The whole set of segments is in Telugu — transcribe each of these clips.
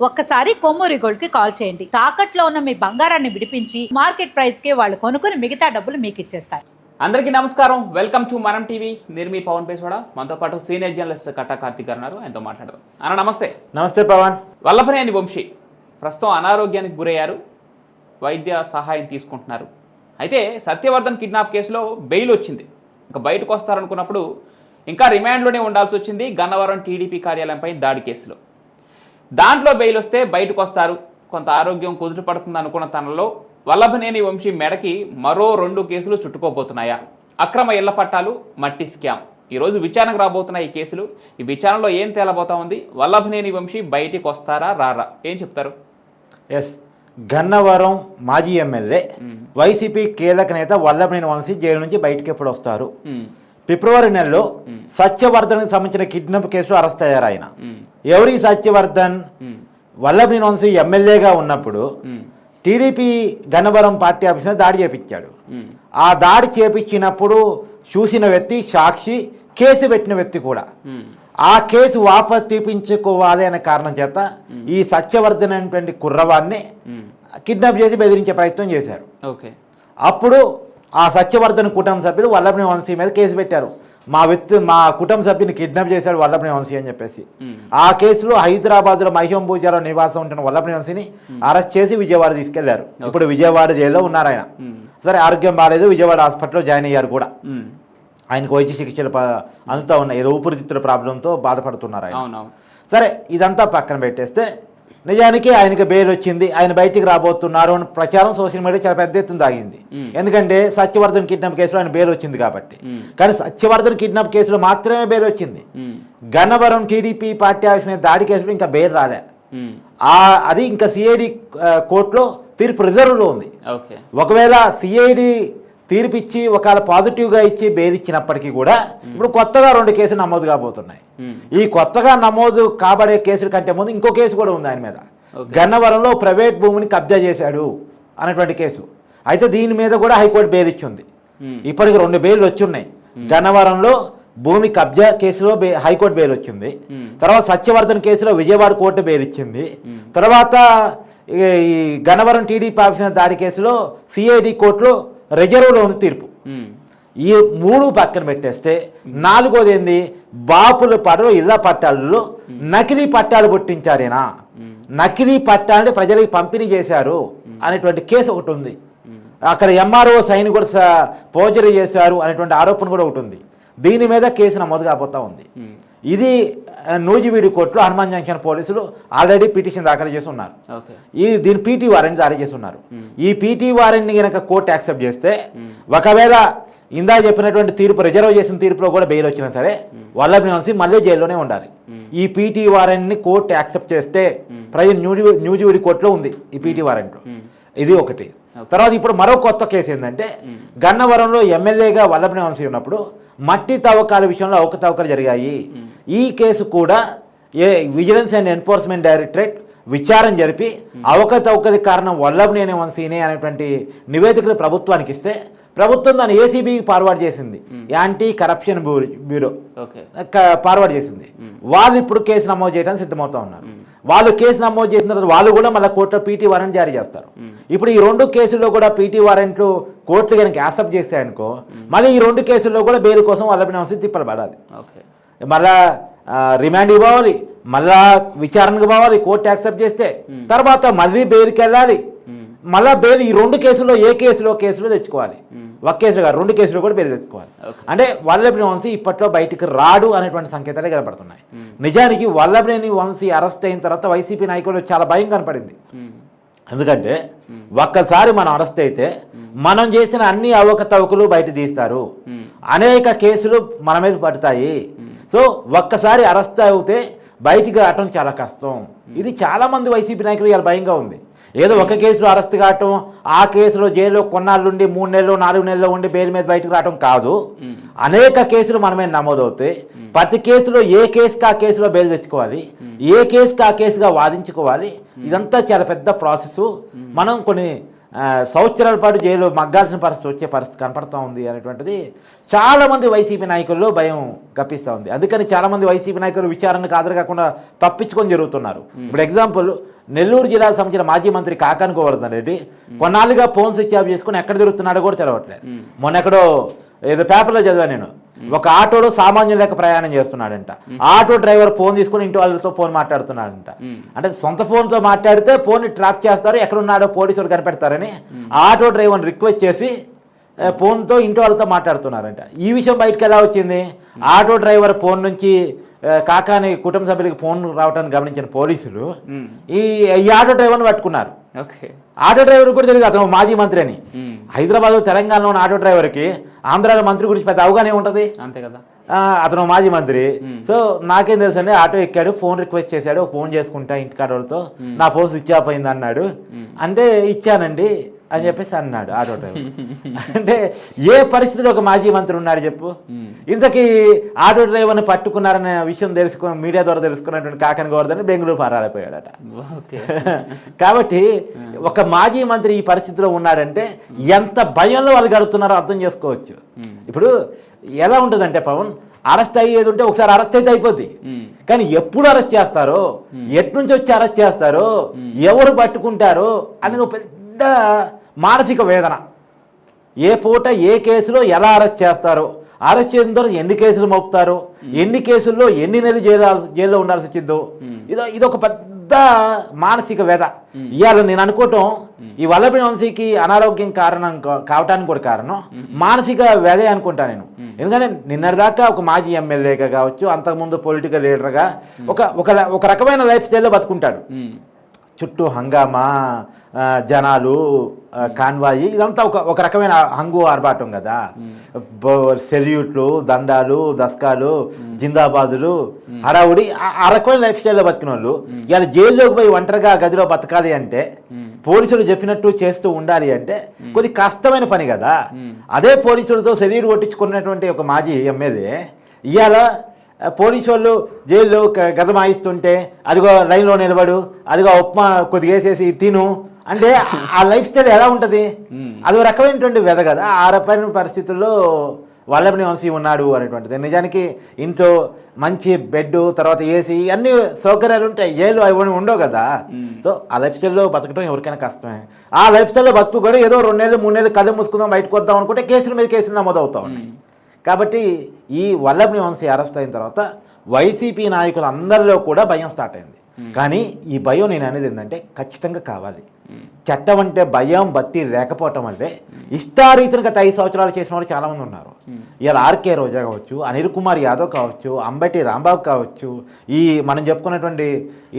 ఒక్కసారి కొమ్మూరి గోల్డ్ కి కాల్ చేయండి. తాకట్లో ఉన్న మీ బంగారాన్ని విడిపించి మార్కెట్ ప్రైస్ కి వాళ్ళు కొనుక్కుని మిగతా డబ్బులు మీకు ఇచ్చేస్తారు. అందరికీ నమస్కారం, వెల్కమ్ టు మనం టీవీ. నేను మీ పవన్ పేస్వాడ. మనతో పాటు సీనియర్ జర్నలిస్ట్ కట్టా కార్తిక్ గారు ఉన్నారు. ఆయనతో మాట్లాడదాం. అన్న నమస్తే. నమస్తే పవన్. వల్లభనేని వంశీ ప్రస్తుతం అనారోగ్యానికి గురయ్యారు, వైద్య సహాయం తీసుకుంటున్నారు. అయితే సత్యవర్ధన్ కిడ్నాప్ కేసులో బెయిల్ వచ్చింది. ఇంకా బయటకు వస్తారనుకున్నప్పుడు ఇంకా రిమాండ్లోనే ఉండాల్సి వచ్చింది. గన్నవరం టీడీపీ కార్యాలయంపై దాడి కేసులో దాంట్లో బెయిల్ వస్తే బయటకు వస్తారు, కొంత ఆరోగ్యం కుదుట పడుతుంది అనుకున్న తనలో వల్లభనేని వంశీ మెడకి మరో 2 కేసులు చుట్టుకోబోతున్నాయా? అక్రమ ఇళ్ల పట్టాలు, మట్టి స్కామ్. ఈరోజు విచారణకు రాబోతున్నాయి ఈ కేసులు. ఈ విచారణలో ఏం తేలబోతా ఉంది? వల్లభనేని వంశీ బయటికి వస్తారా రారా? ఏం చెప్తారు? గన్నవరం మాజీ ఎమ్మెల్యే వైసీపీ కీలక నేత వల్లభనేని వంశీ జైలు నుంచి బయటకు ఎప్పుడు వస్తారు? ఫిబ్రవరి నెలలో సత్యవర్ధన్కి సంబంధించిన కిడ్నాప్ కేసులో అరెస్ట్ అయ్యారు ఆయన. ఎవరి సత్యవర్ధన్? వల్లభనేని వంశీ ఎమ్మెల్యేగా ఉన్నప్పుడు టీడీపీ గన్నవరం పార్టీ ఆఫీస్ మీద దాడి చేపించాడు. ఆ దాడి చేపించినప్పుడు చూసిన వ్యక్తి, సాక్షి, కేసు పెట్టిన వ్యక్తి కూడా. ఆ కేసు వాపసు తీపించుకోవాలి అనే కారణం చేత ఈ సత్యవర్ధన్ అనేటువంటి కుర్రవాన్ని కిడ్నాప్ చేసి బెదిరించే ప్రయత్నం చేశారు. అప్పుడు ఆ సత్యవర్ధన్ కుటుంబ సభ్యులు వల్లభనేని వంశీ మీద కేసు పెట్టారు. మా కుటుంబ సభ్యుని కిడ్నాప్ చేశాడు వల్లభనేని వంశీ అని చెప్పేసి. ఆ కేసులో హైదరాబాద్లో మహింభూజాలో నివాసం ఉంటున్న వల్లభనేని వంశీని అరెస్ట్ చేసి విజయవాడ తీసుకెళ్లారు. ఇప్పుడు విజయవాడ జైల్లో ఉన్నారు ఆయన. సరే, ఆరోగ్యం బాగాలేదు, విజయవాడ హాస్పిటల్లో జాయిన్ అయ్యారు కూడా. ఆయనకు వైద్య చికిత్సలు అందుతూ ఉన్నాయి. ఏదో ఊపిరితిత్తుల ప్రాబ్లంతో బాధపడుతున్నారు ఆయన. సరే, ఇదంతా పక్కన పెట్టేస్తే నిజానికి ఆయనకి బెయిల్ వచ్చింది, ఆయన బయటికి రాబోతున్నారు అని ప్రచారం సోషల్ మీడియా చాలా పెద్ద ఎత్తున సాగింది. ఎందుకంటే సత్యవర్ధన్ కిడ్నాప్ కేసులో ఆయన బెయిల్ వచ్చింది కాబట్టి. కానీ సత్యవర్ధన్ కిడ్నాప్ కేసులో మాత్రమే బెయిల్ వచ్చింది. గన్నవరం టీడీపీ పార్టీ ఆఫీస్ మీద దాడి కేసులో ఇంకా బెయిల్ రాలే. అది ఇంకా సిఐడి కోర్టులో తీర్పు రిజర్వ్లో ఉంది. ఒకవేళ సిఐడి తీర్పిచ్చి ఒకవేళ పాజిటివ్గా ఇచ్చి బెయిల్ ఇచ్చినప్పటికీ కూడా ఇప్పుడు కొత్తగా 2 కేసులు నమోదు కాబోతున్నాయి. ఈ కొత్తగా నమోదు కాబడే కేసుల కంటే ముందు ఇంకో కేసు కూడా ఉంది ఆయన మీద. గన్నవరంలో ప్రైవేట్ భూమిని కబ్జా చేశాడు అనేటువంటి కేసు. అయితే దీని మీద కూడా హైకోర్టు బెయిల్ ఇచ్చింది. ఇప్పటికి 2 బెయిల్ వచ్చి ఉన్నాయి. గన్నవరంలో భూమి కబ్జా కేసులో హైకోర్టు బెయిల్ వచ్చింది. తర్వాత సత్యవర్ధన్ కేసులో విజయవాడ కోర్టు బెయిల్ ఇచ్చింది. తర్వాత ఈ గన్నవరం టీడీపీ ఆఫీస్ దాడి కేసులో సిఐడి కోర్టులో రిజర్వ్లో ఉంది తీర్పు. ఈ 3 పక్కన పెట్టేస్తే 4వది ఏంది? బాపుల పడవ ఇళ్ల పట్టాలలో నకిలీ పట్టాలు పుట్టించారేనా, నకిలీ పట్టాలని ప్రజలకు పంపిణీ చేశారు అనేటువంటి కేసు ఒకటి ఉంది. అక్కడ ఎంఆర్ఓ సైన్ కూడా ఫోర్జరీ చేశారు అనేటువంటి ఆరోపణ కూడా ఒకటి ఉంది. దీని మీద కేసు నమోదు కాబోతా ఉంది. ఇది నూజివీడు కోర్టులో హనుమాన్ జంక్షన్ పోలీసులు ఆల్రెడీ పిటిషన్ దాఖలు చేసి ఉన్నారు. దీని పీటీ వారెంట్ జారీ చేసి ఉన్నారు. ఈ పీటీ వారెంట్ని కనుక కోర్టు యాక్సెప్ట్ చేస్తే, ఒకవేళ ఇందా చెప్పినటువంటి తీర్పు రిజర్వ్ చేసిన తీర్పులో కూడా బెయిల్ వచ్చినా సరే వల్లభనేని వంశీ మళ్ళీ జైల్లోనే ఉండాలి. ఈ పీటీ వారెంట్ని కోర్టు యాక్సెప్ట్ చేస్తే ప్రజెంట్ న్యూజివీడు కోర్టులో ఉంది ఈ పీటీ వారెంట్. ఇది ఒకటి. తర్వాత ఇప్పుడు మరో కొత్త కేసు ఏంటంటే, గన్నవరంలో ఎమ్మెల్యేగా వల్లభనేని వంశీ ఉన్నప్పుడు మట్టి తవ్వకాల విషయంలో అవకతవకలు జరిగాయి. ఈ కేసు కూడా విజిలెన్స్ అండ్ ఎన్ఫోర్స్మెంట్ డైరెక్టరేట్ విచారణ జరిపి అవకతవకల కారణం వల్లభనేని వంశీనే అనేటువంటి నివేదికలు ప్రభుత్వానికి ఇస్తే ప్రభుత్వం దాన్ని ఏసీబీకి ఫార్వర్డ్ చేసింది. యాంటీ కరప్షన్ బ్యూరో ఫార్వర్డ్ చేసింది. వాళ్ళు ఇప్పుడు కేసు నమోదు చేయడానికి సిద్ధమవుతా ఉన్నారు. వాళ్ళు కేసు నమోదు చేసిన తర్వాత వాళ్ళు కూడా మళ్ళీ కోర్టులో పీటీ వారెంట్ జారీ చేస్తారు. ఇప్పుడు ఈ 2 కేసుల్లో కూడా పీటీ వారెంట్లు కోర్టులు కనుక యాక్సెప్ట్ చేస్తాయనుకో, మళ్ళీ ఈ 2 కేసుల్లో కూడా బెయిల్ కోసం వల్లభనేని వంశీ తిప్పలు పడాలి. మళ్ళా రిమాండ్ ఇవ్వాలి, మళ్ళా విచారణకు పోవాలి, కోర్టు యాక్సెప్ట్ చేస్తే తర్వాత మళ్ళీ బెయిల్కి వెళ్ళాలి. మళ్ళా బెయిల్ ఈ 2 కేసుల్లో ఏ కేసులో తెచ్చుకోవాలి. ఒక కేసులో కాదు, 2 కేసులో కూడా బెయిల్ తెచ్చుకోవాలి. అంటే వల్లభనేని వంశీ ఇప్పట్లో బయటికి రాడు అనేటువంటి సంకేతాలే కనపడుతున్నాయి. నిజానికి వల్లభనేని వంశీ అరెస్ట్ అయిన తర్వాత వైసీపీ నాయకులు చాలా భయం కనపడింది. ఎందుకంటే ఒక్కసారి మనం అరెస్ట్ అయితే మనం చేసిన అన్ని అవకతవకలు బయట తీస్తారు, అనేక కేసులు మన మీద పడతాయి. సో ఒక్కసారి అరెస్ట్ అవుతే బయటికి రావటం చాలా కష్టం. ఇది చాలా మంది వైసీపీ నాయకులు ఇలా భయంగా ఉంది. ఏదో ఒక కేసులో అరెస్ట్ కావటం, ఆ కేసులో జైల్లో కొన్నాళ్ళుండి 3 నెలలు 4 నెలలు ఉండి బెయిల్ మీద బయటకు రావటం కాదు. అనేక కేసులు మనమే నమోదవుతాయి. ప్రతి కేసులో ఏ కేసుకి ఆ కేసులో బెయిల్ తెచ్చుకోవాలి, ఏ కేసుకి ఆ కేసుగా వాదించుకోవాలి. ఇదంతా చాలా పెద్ద ప్రాసెస్. మనం కొన్ని సంవత్సరాల పాటు జైలు మగ్గాల్సిన వచ్చే పరిస్థితి కనపడుతూ ఉంది అనేటువంటిది చాలామంది వైసీపీ నాయకుల్లో భయం కప్పిస్తూ ఉంది. అందుకని చాలామంది వైసీపీ నాయకులు విచారణకు హాజరు కాకుండా తప్పించుకొని జరుగుతున్నారు. ఇప్పుడు ఎగ్జాంపుల్ నెల్లూరు జిల్లాకు సంబంధించిన మాజీ మంత్రి కాకాని గోవర్ధన్ రెడ్డి కొన్నాళ్ళుగా ఫోన్ స్విచ్ ఆఫ్ చేసుకుని ఎక్కడ తిరుగుతున్నాడో కూడా తెలవట్లేదు. మొన్న ఎక్కడో ఏదో పేపర్లో చదివా నేను, ఒక ఆటోలో సామాన్యుల లెక్క ప్రయాణం చేస్తున్నాడంట. ఆటో డ్రైవర్ ఫోన్ తీసుకుని ఇంటి వాళ్ళతో ఫోన్ మాట్లాడుతున్నాడంట. అంటే సొంత ఫోన్తో మాట్లాడితే ఫోన్ ట్రాప్ చేస్తారు, ఎక్కడున్నాడో పోలీసులు కనిపెడతారని ఆటో డ్రైవర్ని రిక్వెస్ట్ చేసి ఫోన్తో ఇంటి వాళ్ళతో మాట్లాడుతున్నారంట. ఈ విషయం బయటకు ఎలా వచ్చింది? ఆటో డ్రైవర్ ఫోన్ నుంచి కాకాని కుటుంబ సభ్యులకి ఫోన్ రావడానికి గమనించిన పోలీసులు ఈ ఆటో డ్రైవర్ని పట్టుకున్నారు. ఆటో డ్రైవర్ కూడా తెలియదు అతను మాజీ మంత్రి అని. హైదరాబాద్ తెలంగాణలో ఉన్న ఆటో డ్రైవర్కి ఆంధ్రాలో మంత్రి గురించి పెద్ద అవగాహన ఉంటుంది, అంతే కదా. అతను మాజీ మంత్రి. సో నాకేం తెలుసు అండి, ఆటో ఎక్కాడు, ఫోన్ రిక్వెస్ట్ చేశాడు, ఫోన్ చేసుకుంటా ఇంటికాడ వాళ్ళతో, నా ఫోన్ స్విచ్ ఆఫ్ అయింది అన్నాడు. అంటే ఇచ్చానండి అని చెప్పేసి అన్నాడు ఆటో డ్రైవర్. అంటే ఏ పరిస్థితిలో ఒక మాజీ మంత్రి ఉన్నాడు చెప్పు? ఇంతకీ ఆటో డ్రైవర్ని పట్టుకున్నారనే విషయం తెలుసుకుని మీడియా ద్వారా తెలుసుకున్నటువంటి కాకాని గోవర్ధన్ బెంగళూరు పారాలిపోయాడట. కాబట్టి ఒక మాజీ మంత్రి ఈ పరిస్థితిలో ఉన్నాడంటే ఎంత భయంలో వాళ్ళు గడుపుతున్నారో అర్థం చేసుకోవచ్చు. ఇప్పుడు ఎలా ఉంటుందంటే పవన్, అరెస్ట్ అయ్యేది ఉంటే ఒకసారి అరెస్ట్ అయితే అయిపోద్ది, కానీ ఎప్పుడు అరెస్ట్ చేస్తారో, ఎట్నుంచి వచ్చి అరెస్ట్ చేస్తారో, ఎవరు పట్టుకుంటారో అనేది పెద్ద మానసిక వేదన. ఏ పూట ఏ కేసులో ఎలా అరెస్ట్ చేస్తారో, అరెస్ట్ చేసిన తర్వాత ఎన్ని కేసులు మోపుతారో, ఎన్ని కేసుల్లో ఎన్ని నెలలు జైల్లో ఉండాల్సి వచ్చిందో, ఇదొక పెద్ద మానసిక వేద. ఇవాళ నేను అనుకోవటం ఈ వల్లభనేని వంశీకి అనారోగ్యం కారణం కావటానికి కూడా కారణం మానసిక వేదే అనుకుంటా నేను. ఎందుకంటే నిన్నటిదాకా ఒక మాజీ ఎమ్మెల్యేగా కావచ్చు, అంతకుముందు పొలిటికల్ లీడర్గా ఒక రకమైన లైఫ్ స్టైల్లో బతుకుంటాడు. చుట్టూ హంగామా, జనాలు, కాన్వాయి, ఇదంతా ఒక రకమైన హంగు ఆర్భాటం కదా. సెల్యూట్లు, దండాలు, దస్కాలు, జిందాబాదులు, హడావుడి, ఆ రకమైన లైఫ్ స్టైల్లో బతికిన వాళ్ళు ఇలా జైల్లోకి పోయి ఒంటరిగా గదిలో బతకాలి అంటే, పోలీసులు చెప్పినట్టు చేస్తూ ఉండాలి అంటే కొద్ది కష్టమైన పని కదా. అదే పోలీసులతో సెల్యూట్ కొట్టించుకున్నటువంటి ఒక మాజీ ఎమ్మెల్యే ఇవాళ పోలీసు వాళ్ళు జైల్లో గదమాయిస్తుంటే అదిగో లైన్లో నిలబడు, అదిగో ఉప్మా కొద్దిగా వేసేసి తిను అంటే ఆ లైఫ్ స్టైల్ ఎలా ఉంటుంది? అదో రకమైనటువంటి వెద కదా. ఆ రకమైన పరిస్థితుల్లో వల్లభనేని వంశీ ఉన్నాడు అనేటువంటిది. నిజానికి ఇంట్లో మంచి బెడ్, తర్వాత ఏసీ, అన్ని సౌకర్యాలు ఉంటాయి, జైలు అవి ఉండవు కదా. సో ఆ లైఫ్ స్టైల్లో బతకడం ఎవరికైనా కష్టమే. ఆ లైఫ్ స్టైల్లో బతుకు కూడా ఏదో 2 నెలలు 3 నెలలు కళ్ళు మూసుకుందాం బయటకు వద్దాం అనుకుంటే కేసుల మీద కేసులు నమోదవుతా ఉన్నాయి. కాబట్టి ఈ వల్లభనేని వంశీ అరెస్ట్ అయిన తర్వాత వైసీపీ నాయకులు అందరిలో కూడా భయం స్టార్ట్ అయింది. కానీ ఈ భయం నేను అనేది ఏంటంటే ఖచ్చితంగా కావాలి. చట్టం అంటే భయం భక్తి లేకపోవటం అంటే ఇష్టారీతిని గత 5 సంవత్సరాలు చేసిన వాళ్ళు చాలామంది ఉన్నారు. ఇలా ఆర్కే రోజా కావచ్చు, అనిల్ కుమార్ యాదవ్ కావచ్చు, అంబటి రాంబాబు కావచ్చు, ఈ మనం చెప్పుకున్నటువంటి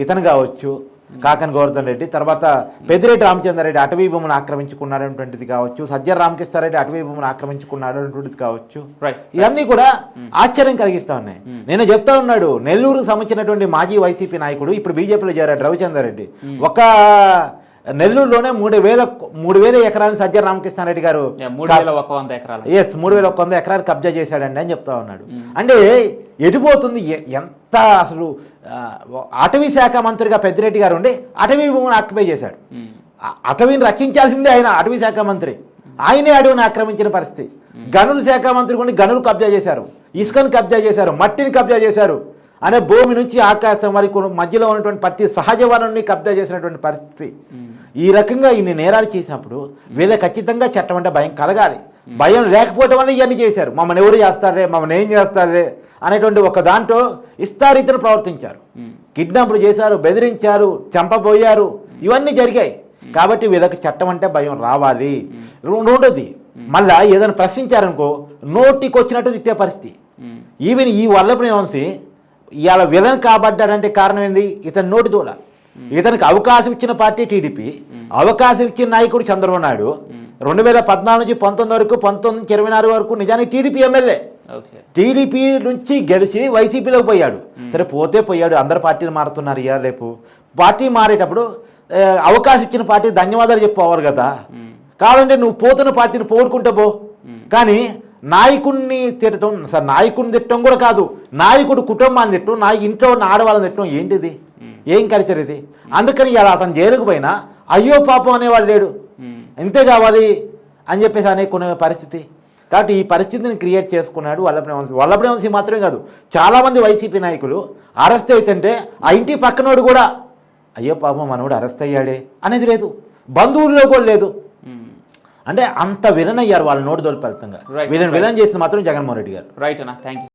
ఇతను కావచ్చు కాకాని గోవర్ధన్ రెడ్డి, తర్వాత పెద్దిరెడ్డి రామచంద్రారెడ్డి అటవీ భూములను ఆక్రమించుకున్నాడనేటువంటిది కావచ్చు, సజ్జల రామకృష్ణారెడ్డి అటవీ భూములను ఆక్రమించుకున్నాడు అనేటువంటిది కావచ్చు, ఇవన్నీ కూడా ఆశ్చర్యం కలిగిస్తా ఉన్నాయి. నేను చెప్తా ఉన్నాడు, నెల్లూరుకు సంబంధించినటువంటి మాజీ వైసీపీ నాయకుడు ఇప్పుడు బీజేపీలో చేరాడు రవిచంద్రారెడ్డి. ఒక నెల్లూరులోనే 3,000 ఎకరాన్ని సజ్జల రామకృష్ణారెడ్డి గారు 3,100 ఎకరాలు కబ్జా చేశాడండి అని చెప్తా ఉన్నాడు. అంటే ఎడిపోతుంది ఎంత అసలు. అటవీ శాఖ మంత్రిగా పెద్దిరెడ్డి గారు ఉండి అటవీ భూమిని ఆక్యుపై చేశాడు. అటవీని రక్షించాల్సిందే ఆయన, అటవీ శాఖ మంత్రి. ఆయనే అడవిని ఆక్రమించిన పరిస్థితి. గనుల శాఖ మంత్రి ఉండి గనులు కబ్జా చేశారు, ఇసుకను కబ్జా చేశారు, మట్టిని కబ్జా చేశారు, అనే భూమి నుంచి ఆకాశం వరకు మధ్యలో ఉన్నటువంటి ప్రతి సహజ వనరుని కబ్జా చేసినటువంటి పరిస్థితి. ఈ రకంగా ఇన్ని నేరాలు చేసినప్పుడు వీళ్ళకి ఖచ్చితంగా చట్టం అంటే భయం కలగాలి. భయం లేకపోవటం వల్ల ఇవన్నీ చేశారు. మమ్మల్ని ఎవరు చేస్తారే, మమ్మల్ని ఏం చేస్తారే అనేటువంటి ఒక దాంట్లో ఇష్టారీతిని ప్రవర్తించారు. కిడ్నాప్లు చేశారు, బెదిరించారు, చంపబోయారు, ఇవన్నీ జరిగాయి. కాబట్టి వీళ్ళకి చట్టం అంటే భయం రావాలి. రెండోది, మళ్ళా ఏదైనా ప్రశ్నించారనుకో నోటికి వచ్చినట్టు తిట్టే పరిస్థితి. ఈవెన్ ఈ వల్లభనేని వంశీ ఇవాళ విలన్ కాబడ్డాడంటే కారణం ఏంది? ఇతని నోటి దూల. ఇతనికి అవకాశం ఇచ్చిన పార్టీ టీడీపీ, అవకాశం ఇచ్చిన నాయకుడు చంద్రబాబు నాయుడు. 2014 నుంచి 19 వరకు, 19 నుంచి 24 వరకు నిజానికి టీడీపీ ఎమ్మెల్యే. టీడీపీ నుంచి గెలిచి వైసీపీలోకి పోయాడు. సరే పోయాడు, అందరు పార్టీలు మారుతున్నారు. ఇయా రేపు పార్టీ మారేటప్పుడు అవకాశం ఇచ్చిన పార్టీ ధన్యవాదాలు చెప్పేవారు కదా. కావాలంటే నువ్వు పోతున్న పార్టీని పోగొట్టుకుంటే పో, కానీ నాయకుడిని తిట్టడం, సార్ నాయకుడిని తిట్టడం కూడా కాదు, నాయకుడు కుటుంబాన్ని తిట్టడం, ఇంట్లో ఉన్న ఆడవాళ్ళని తిట్టడం ఏంటిది? ఏం కల్చర్ ఇది? అందుకని ఇలా అతను జైలుకు పోయినా అయ్యో పాపం అనేవాడు లేడు. ఇంతే కావాలి అని చెప్పేసి అనుకునే పరిస్థితి. కాబట్టి ఈ పరిస్థితిని క్రియేట్ చేసుకున్నాడు వల్లభనేని వంశీ మాత్రమే కాదు, చాలామంది వైసీపీ నాయకులు అరెస్ట్ అవుతుంటే ఆ ఇంటి పక్కనోడు కూడా అయ్యో పాపం మనోడు అరెస్ట్ అయ్యాడే అనేది లేదు, బంధువుల్లో కూడా లేదు. అంటే అంత విలన్ అయ్యారు వాళ్ళ నోటి దొరి ఫలితంగా. వీళ్ళని విలన్ చేసిన మాత్రం జగన్మోహన్ రెడ్డి గారు. రైట్ అన్న, థ్యాంక్ యూ.